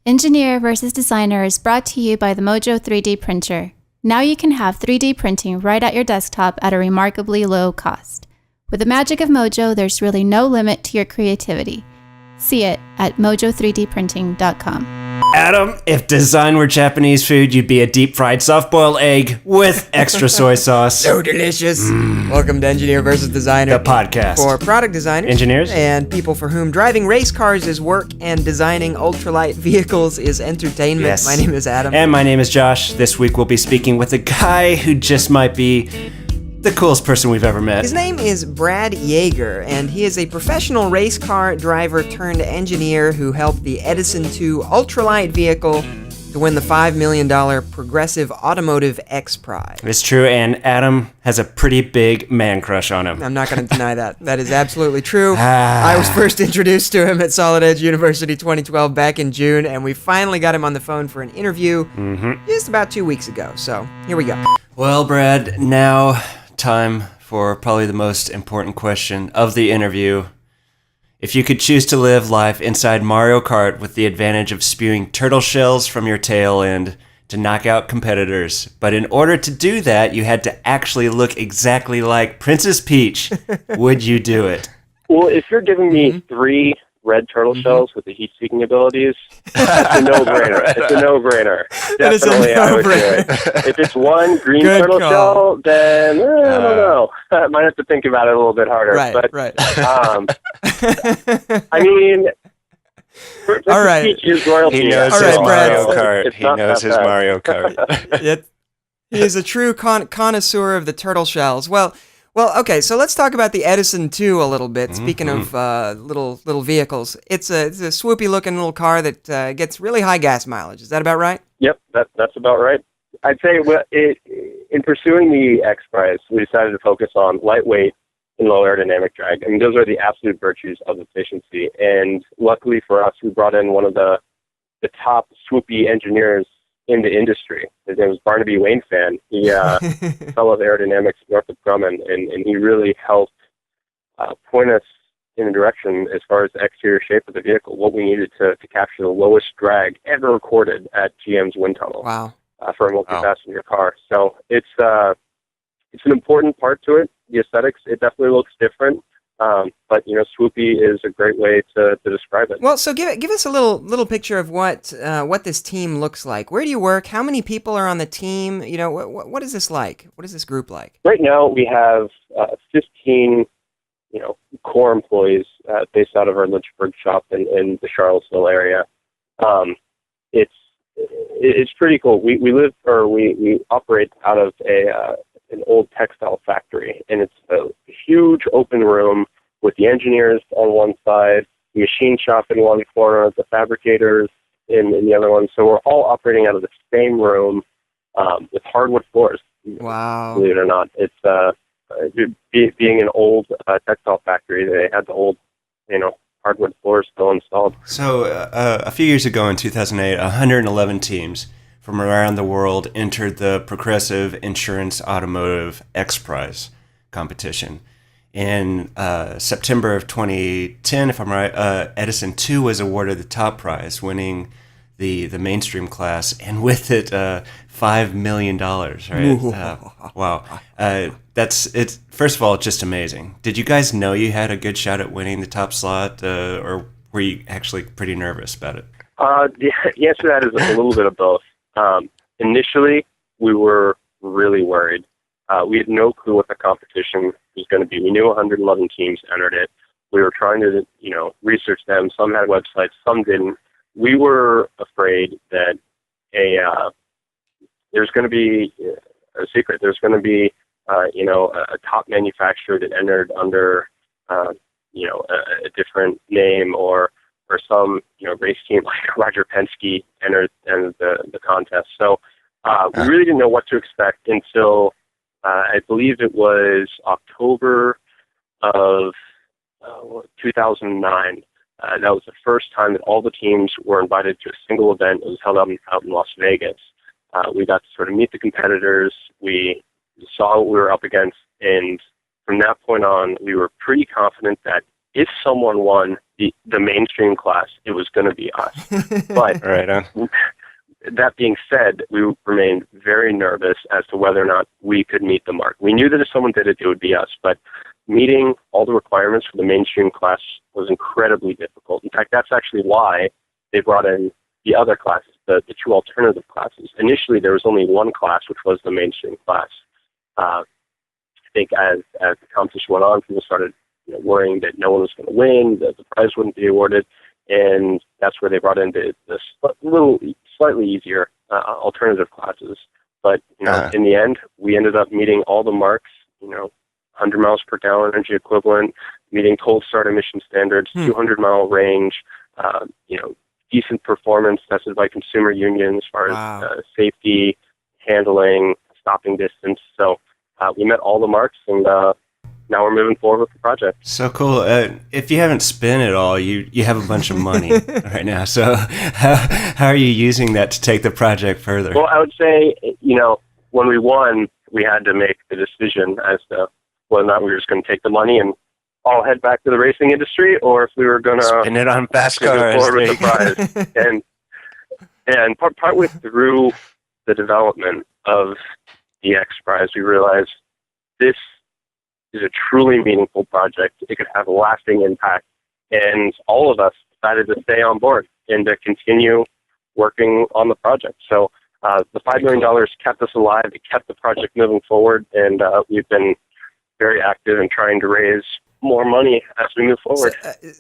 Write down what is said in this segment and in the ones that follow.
Engineer versus Designer is brought to you by the Mojo 3D printer. Now you can have 3D printing right at your desktop at a remarkably low cost. With the magic of Mojo, there's really no limit to your creativity. See it at mojo3dprinting.com. Adam, if design were Japanese food, you'd be a deep-fried soft-boiled egg with extra soy sauce. So delicious. Welcome to Engineer vs. Designer. The podcast. For product designers. Engineers. And people for whom driving race cars is work and designing ultralight vehicles is entertainment. Yes. My name is Adam. And my name is Josh. This week we'll be speaking with a guy who just might be the coolest person we've ever met. His name is Brad Jaeger, and he is a professional race car driver turned engineer who helped the Edison2 ultralight vehicle to win the $5 million Progressive Automotive X Prize. It's true, and Adam has a pretty big man crush on him. I'm not going to deny that. That is absolutely true. I was first introduced to him at Solid Edge University 2012 back in June, and we finally got him on the phone for an interview just about 2 weeks ago. So here we go. Well, Brad, now time for probably the most important question of the interview. If you could choose to live life inside Mario Kart with the advantage of spewing turtle shells from your tail end to knock out competitors, but in order to do that, you had to actually look exactly like Princess Peach, would you do it? Well, if you're giving me three red turtle shells with the heat-seeking abilities, it's a no-brainer. It's a no-brainer. Definitely, I would do it. If it's one green turtle shell, then I don't know. I might have to think about it a little bit harder. Right. I mean, all right. Peach is royalty. He knows his Mario Kart. He knows his Mario Kart. He is a true connoisseur of the turtle shells. Well, okay, so let's talk about the Edison2 a little bit. Speaking of little vehicles, it's a swoopy looking little car that gets really high gas mileage. Is that about right? Yep, that's about right. I'd say in pursuing the X Prize, we decided to focus on lightweight and low aerodynamic drag. I mean, those are the absolute virtues of efficiency. And luckily for us, we brought in one of the top swoopy engineers in the industry. His name was Barnaby Wainfan. He fellow of aerodynamics north of Grumman, and he really helped point us in a direction as far as the exterior shape of the vehicle, what we needed to capture the lowest drag ever recorded at GM's wind tunnel. Wow. For a multi-passenger car. So it's an important part to it. The aesthetics, it definitely looks different. But swoopy is a great way to describe it. Well, so give us a little picture of what this team looks like. Where do you work? How many people are on the team? What is this like? What is this group like? Right now, we have 15, core employees based out of our Lynchburg shop in the Charlottesville area. It's pretty cool. We operate out of an old textile factory, and it's a huge open room with the engineers on one side, the machine shop in one corner, the fabricators in the other one. So we're all operating out of the same room with hardwood floors. Wow. Believe it or not. It's being an old textile factory, they had the old, hardwood floors still installed. So a few years ago in 2008, 111 teams from around the world entered the Progressive Insurance Automotive X Prize competition. In September of 2010, if I'm right, Edison2 was awarded the top prize, winning the mainstream class, and with it, $5 million, right? Wow. It's first of all, just amazing. Did you guys know you had a good shot at winning the top slot, or were you actually pretty nervous about it? The answer to that is a little bit of both. Initially, we were really worried. We had no clue what the competition was going to be. We knew 111 teams entered it. We were trying to, research them. Some had websites, some didn't. We were afraid that there's going to be a secret. There's going to be, a top manufacturer that entered under, a different name or some, race team like Roger Penske entered the contest. So we really didn't know what to expect until I believe it was October of 2009. That was the first time that all the teams were invited to a single event. It was held out in Las Vegas. We got to sort of meet the competitors. We saw what we were up against, and from that point on, we were pretty confident that if someone won the mainstream class, it was going to be us. But Right on. that being said, we remained very nervous as to whether or not we could meet the mark. We knew that if someone did it, it would be us, but meeting all the requirements for the mainstream class was incredibly difficult. In fact, that's actually why they brought in the other classes, the two alternative classes. Initially, there was only one class, which was the mainstream class. I think as the competition went on, people started worrying that no one was going to win, that the prize wouldn't be awarded, and that's where they brought in the slightly easier alternative classes. But in the end, we ended up meeting all the marks. 100 miles per gallon energy equivalent, meeting cold start emission standards, 200-mile range. Decent performance tested by consumer unions as far as safety, handling, stopping distance. So we met all the marks, and now we're moving forward with the project. So cool. If you haven't spent it all, you have a bunch of money right now. So how are you using that to take the project further? Well, I would say, when we won, we had to make the decision as to whether or not we were just going to take the money and all head back to the racing industry, or if we were going to spend it on fast go cars. forward with the prize. And partway through the development of the X Prize, we realized this is a truly meaningful project. It could have a lasting impact, and all of us decided to stay on board and to continue working on the project. So the $5 million kept us alive. It kept the project moving forward, and we've been very active in trying to raise more money as we move forward.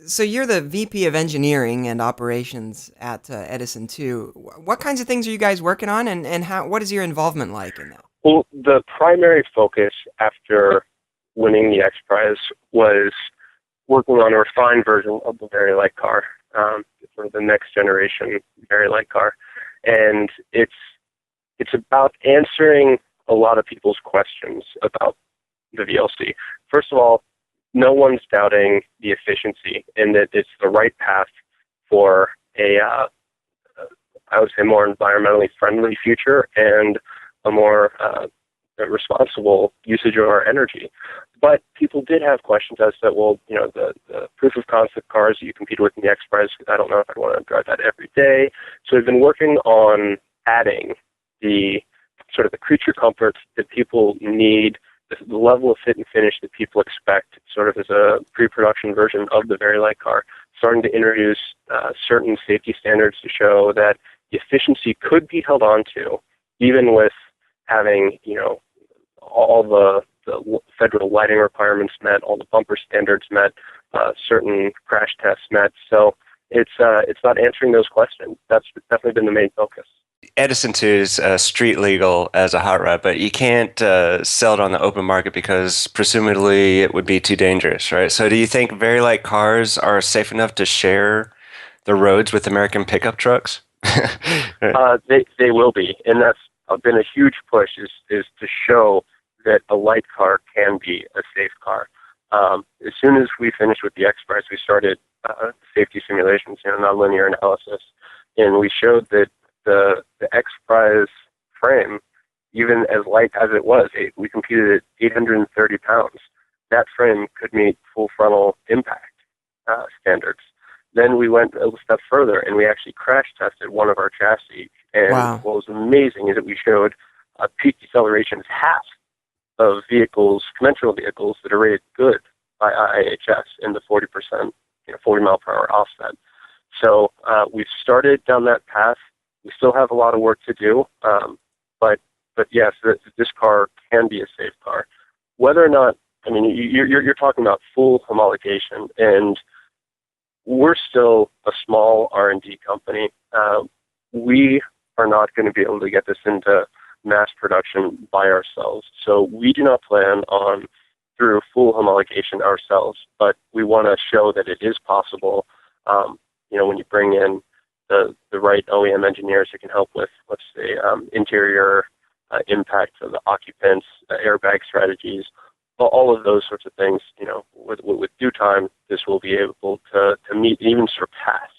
So you're the VP of Engineering and Operations at Edison2. What kinds of things are you guys working on, and what is your involvement like in that? Well, the primary focus after winning the X Prize was working on a refined version of the Very Light car, sort of the next generation Very Light car. And it's about answering a lot of people's questions about the VLC. First of all, no one's doubting the efficiency and that it's the right path for I would say, more environmentally friendly future and a more responsible usage of our energy. But people did have questions as to, well, the proof of concept cars that you compete with in the X Prize, I don't know if I want to drive that every day. So we've been working on adding the sort of the creature comforts that people need, the level of fit and finish that people expect, sort of as a pre-production version of the Very Light car, starting to introduce certain safety standards to show that the efficiency could be held on to, even with having, all the federal lighting requirements met, all the bumper standards met, certain crash tests met. So it's not answering those questions. That's definitely been the main focus. Edison2 is street legal as a hot rod, but you can't sell it on the open market because presumably it would be too dangerous, right? So do you think Very Light cars are safe enough to share the roads with American pickup trucks? They will be, and that's been a huge push is to show that a light car can be a safe car. As soon as we finished with the X Prize, we started safety simulations, nonlinear analysis, and we showed that the X Prize frame, even as light as it was, we computed at 830 pounds. That frame could meet full frontal impact standards. Then we went a step further, and we actually crash tested one of our chassis. And Wow. What was amazing is that we showed a peak deceleration is half of conventional vehicles that are rated good by IIHS in the 40%, 40 mile per hour offset. So we've started down that path. We still have a lot of work to do, but yes, this car can be a safe car. Whether or not, you're talking about full homologation, and we're still a small R&D company. We are not going to be able to get this into mass production by ourselves. So we do not plan on through full homologation ourselves, but we want to show that it is possible. When you bring in the right OEM engineers who can help with, let's say, interior impact of the occupants, airbag strategies, all of those sorts of things, with due time, this will be able to meet, even surpass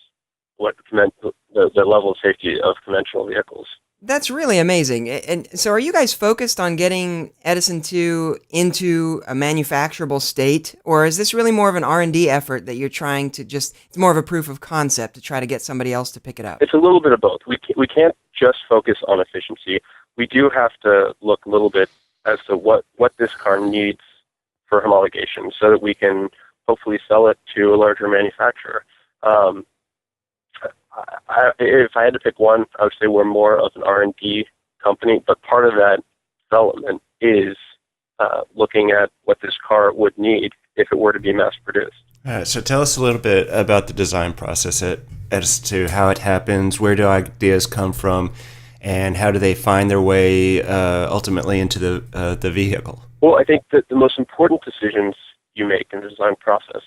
what the level of safety of conventional vehicles. That's really amazing. And so are you guys focused on getting Edison2 into a manufacturable state, or is this really more of an R&D effort that you're trying to it's more of a proof of concept to try to get somebody else to pick it up? It's a little bit of both. We can't just focus on efficiency. We do have to look a little bit as to what this car needs for homologation so that we can hopefully sell it to a larger manufacturer. If I had to pick one, I would say we're more of an R&D company, but part of that development is looking at what this car would need if it were to be mass produced. So tell us a little bit about the design process at Edison2, how it happens, where do ideas come from, and how do they find their way ultimately into the vehicle? Well, I think that the most important decisions you make in the design process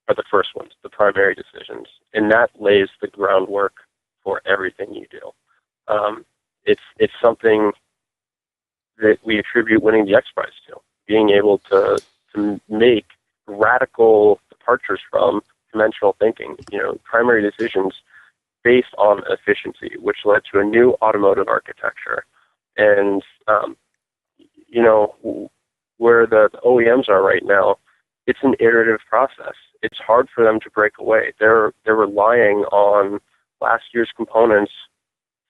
are the first ones, the primary decisions, and that lays the groundwork for everything you do. It's something that we attribute winning the X Prize to, being able to make radical departures from conventional thinking, primary decisions based on efficiency, which led to a new automotive architecture. And, where the OEMs are right now, it's an iterative process. It's hard for them to break away. They're relying on last year's components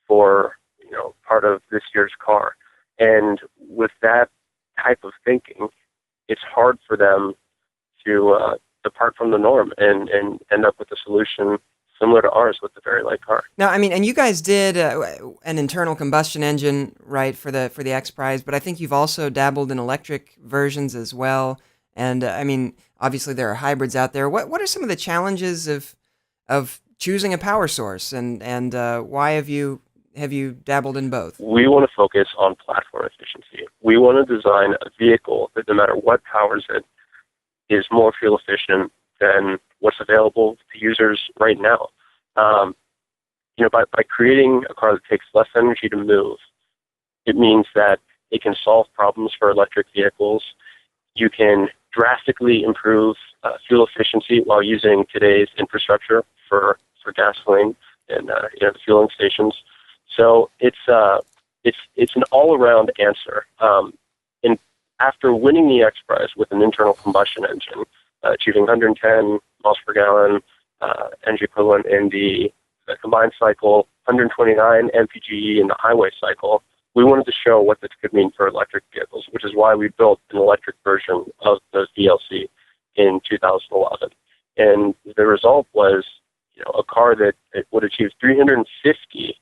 for, part of this year's car. And with that type of thinking, it's hard for them to depart from the norm and end up with a solution similar to ours with the very light car. Now, and you guys did an internal combustion engine, right, for the X Prize, but I think you've also dabbled in electric versions as well. And obviously there are hybrids out there. What are some of the challenges of choosing a power source, and why have you dabbled in both? We want to focus on platform efficiency. We want to design a vehicle that no matter what powers it is more fuel efficient than what's available to users right now. By creating a car that takes less energy to move, it means that it can solve problems for electric vehicles. You can drastically improve fuel efficiency while using today's infrastructure for gasoline and the fueling stations. So it's an all-around answer. And after winning the X Prize with an internal combustion engine, achieving 110 miles per gallon energy equivalent in the combined cycle, 129 mpge in the highway cycle, we wanted to show what this could mean for electric vehicles, which is why we built an electric version of the VLC in 2011. And the result was, a car that it would achieve 350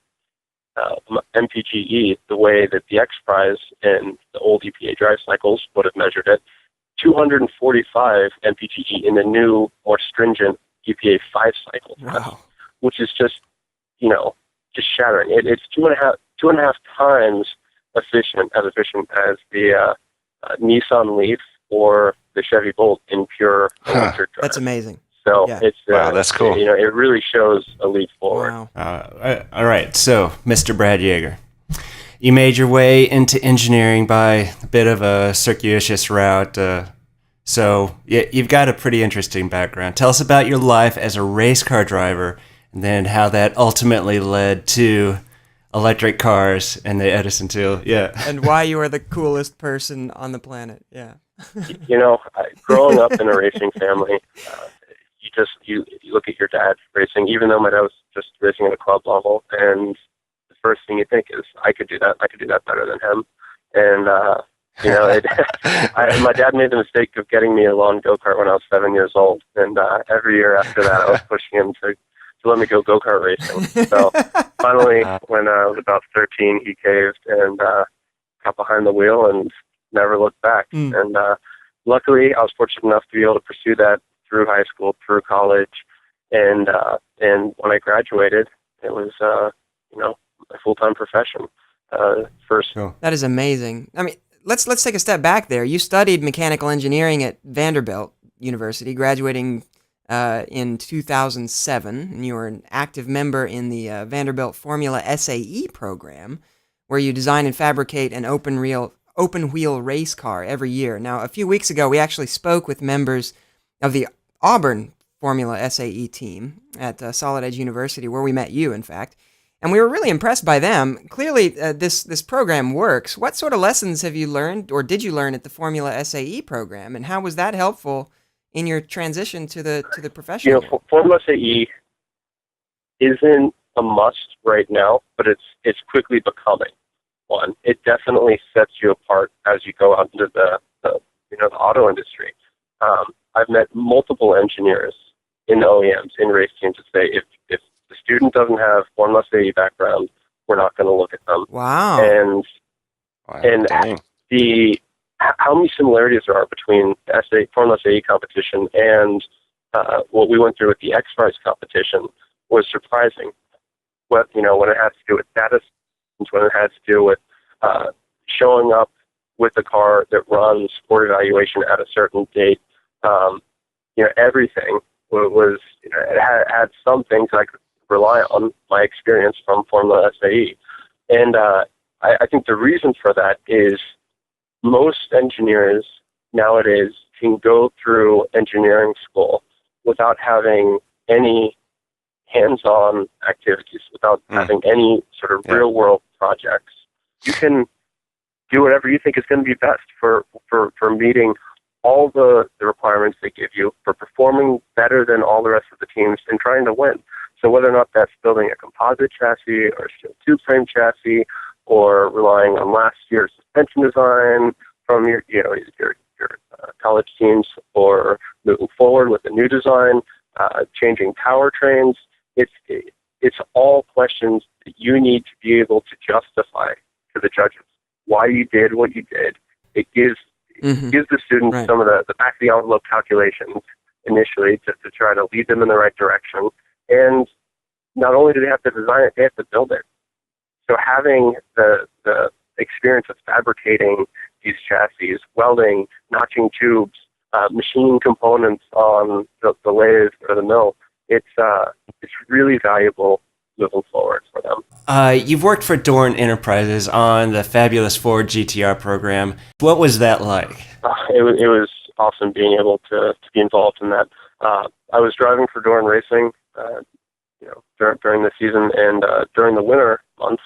mpge the way that the X Prize and the old EPA drive cycles would have measured it, 245 mpge in the new, more stringent EPA 5 cycle test, which is just shattering. It's two and a half times efficient as the Nissan Leaf or the Chevy Bolt in pure electric drive. That's amazing. So it's wow, that's cool. It really shows a leap forward. Wow. All right, so Mr. Brad Jaeger, you made your way into engineering by a bit of a circuitous route. So you've got a pretty interesting background. Tell us about your life as a race car driver, and then how that ultimately led to electric cars and the Edison2. Yeah. And why you are the coolest person on the planet. Yeah. Growing up in a racing family, you look at your dad racing, even though my dad was just racing at a club level, and the first thing you think is, I could do that better than him. And my dad made the mistake of getting me a lawn go-kart when I was 7 years old, and every year after that I was pushing him to let me go go-kart racing. So finally, when I was about 13, he caved and got behind the wheel and never looked back. And luckily, I was fortunate enough to be able to pursue that through high school, through college, and when I graduated, it was a full-time profession. That is amazing. Let's take a step back there. You studied mechanical engineering at Vanderbilt University, graduating in 2007, and you were an active member in the Vanderbilt Formula SAE program, where you design and fabricate an open-wheel race car every year. Now, a few weeks ago, we actually spoke with members of the Auburn Formula SAE team at Solid Edge University, where we met you, in fact. and we were really impressed by them. Clearly, this program works. What sort of lessons have you learned, or did you learn at the Formula SAE program, and how was that helpful in your transition to the professional world? Formula SAE isn't a must right now, but it's quickly becoming one. It definitely sets you apart as you go out into the auto industry. I've met multiple engineers in OEMs, in race teams, to say if the student doesn't have Formula SAE background, we're not going to look at them. Wow. And Dang. how many similarities there are between the Formula SAE competition and what we went through with the X Prize competition was surprising. When it had to do with data, when it had to do with showing up with the car that runs for evaluation at a certain date, everything was it had some things I could rely on my experience from Formula SAE, and I think the reason for that is most engineers nowadays can go through engineering school without having any hands-on activities, without having any sort of real-world projects. You can do whatever you think is going to be best for meeting all the requirements they give you, for performing better than all the rest of the teams and trying to win. So whether or not that's building a composite chassis or a steel tube-frame chassis, or relying on last year's suspension design from your college teams, or moving forward with a new design, changing powertrains, it's all questions that you need to be able to justify to the judges why you did what you did. It gives the students some of the back of the envelope calculations initially to try to lead them in the right direction. And not only do they have to design it, they have to build it. So having the experience of fabricating these chassis, welding, notching tubes, machining components on the lathe or the mill, it's really valuable moving forward for them. You've worked for Dorn Enterprises on the fabulous Ford GTR program. What was that like? It was awesome being able to be involved in that. I was driving for Dorn Racing, during the season, and during the winter months,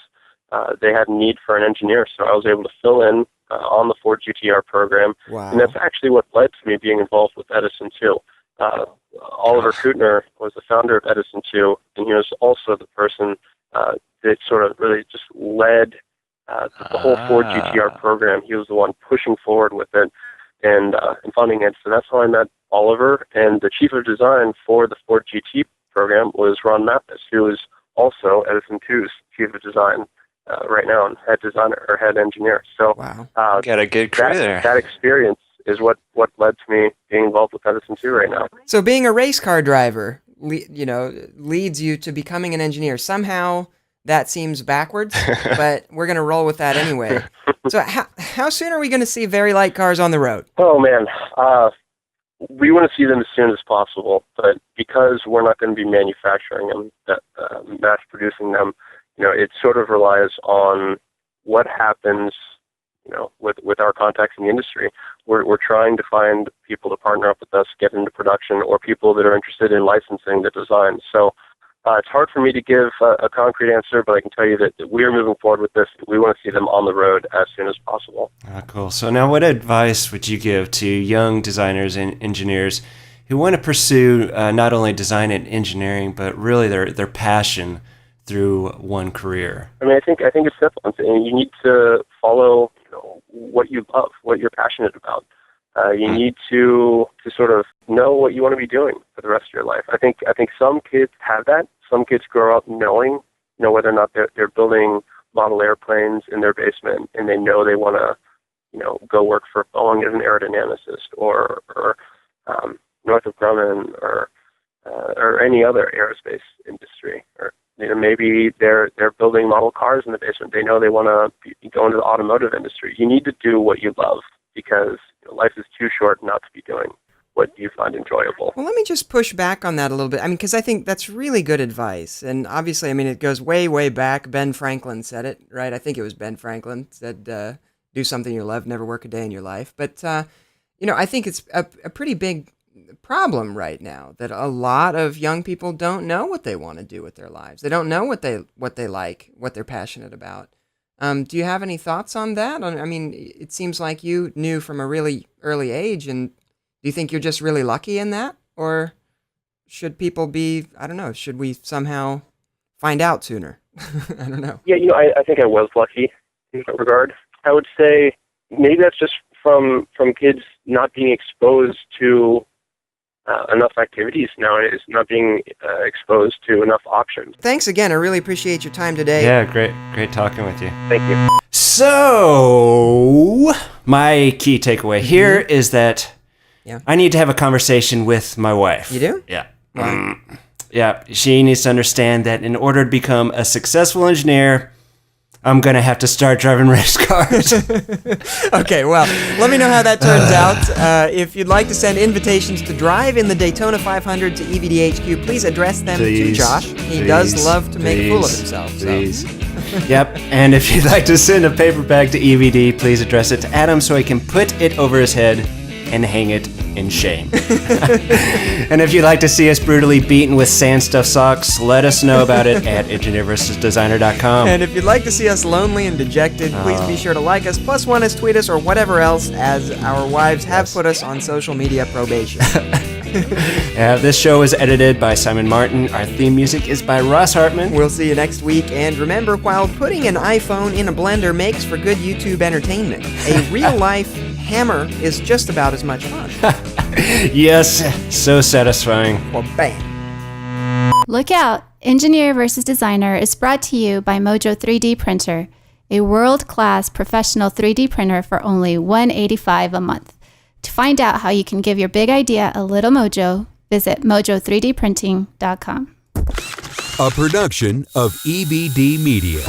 they had a need for an engineer, so I was able to fill in on the Ford GTR program. Wow. And that's actually what led to me being involved with Edison2. Oliver Kutner was the founder of Edison2, and he was also the person that sort of really just led the whole Ford GTR program. He was the one pushing forward with it and funding it. So that's how I met Oliver. And the chief of design for the Ford GT program was Ron Mappis, who is also Edison2's chief of design right now, and head engineer. So wow. Got a good crew there. That experience is what led to me being involved with Edison2 right now. So being a race car driver, leads you to becoming an engineer. Somehow that seems backwards, but we're going to roll with that anyway. So how soon are we going to see very light cars on the road? Oh, man. We want to see them as soon as possible, but because we're not going to be manufacturing them, mass producing them, it sort of relies on what happens, with our contacts in the industry. We're trying to find people to partner up with us, get into production, or people that are interested in licensing the design. So it's hard for me to give a concrete answer, but I can tell you that we are moving forward with this. We want to see them on the road as soon as possible. Cool. So now what advice would you give to young designers and engineers who want to pursue not only design and engineering, but really their passion through one career? I mean, I think it's simple. You need to follow what you love, what you're passionate about. You need to sort of know what you want to be doing for the rest of your life. I think some kids have that. Some kids grow up knowing, whether or not they're building model airplanes in their basement, and they know they want to, go work for Boeing as an aerodynamicist, or Northrop Grumman, or any other aerospace industry, or maybe they're building model cars in the basement. They know they want to go into the automotive industry. You need to do what you love, because life is too short not to be doing what you find enjoyable. Well, let me just push back on that a little bit. I mean, because I think that's really good advice. And obviously, it goes way, way back. Ben Franklin said it, right? I think it was Ben Franklin said, do something you love, never work a day in your life. But, I think it's a pretty big problem right now, that a lot of young people don't know what they want to do with their lives. They don't know what they like, what they're passionate about. Do you have any thoughts on that? I mean, it seems like you knew from a really early age, and do you think you're just really lucky in that? Or should people be, I don't know, should we somehow find out sooner? I don't know. Yeah, I think I was lucky in that regard. I would say maybe that's just from kids not being exposed to enough activities nowadays, not being exposed to enough options. Thanks again. I really appreciate your time today. Yeah, great talking with you. Thank you. So, my key takeaway here is that Yeah. I need to have a conversation with my wife. You do? Yeah. Why? Yeah, she needs to understand that in order to become a successful engineer, I'm going to have to start driving race cars. Okay, well, let me know how that turns out. If you'd like to send invitations to drive in the Daytona 500 to EVDHQ, please address them to Josh. He does love to make a fool of himself. Please. Yep, and if you'd like to send a paper bag to EVD, please address it to Adam so he can put it over his head and hang it in shame. And if you'd like to see us brutally beaten with sand stuffed socks, let us know about it at EngineerVsDesigner.com. And if you'd like to see us lonely and dejected, please be sure to like us, +1 us, tweet us, or whatever else, as our wives have put us on social media probation. This show was edited by Simon Martin. Our theme music is by Ross Hartman. We'll see you next week, and remember, while putting an iPhone in a blender makes for good YouTube entertainment, a real-life hammer is just about as much fun. Yes, so satisfying. Well, bam. Look out! Engineer vs. Designer is brought to you by Mojo 3D Printer, a world-class professional 3D printer for only $185 a month. To find out how you can give your big idea a little mojo, visit mojo3dprinting.com. A production of EBD Media.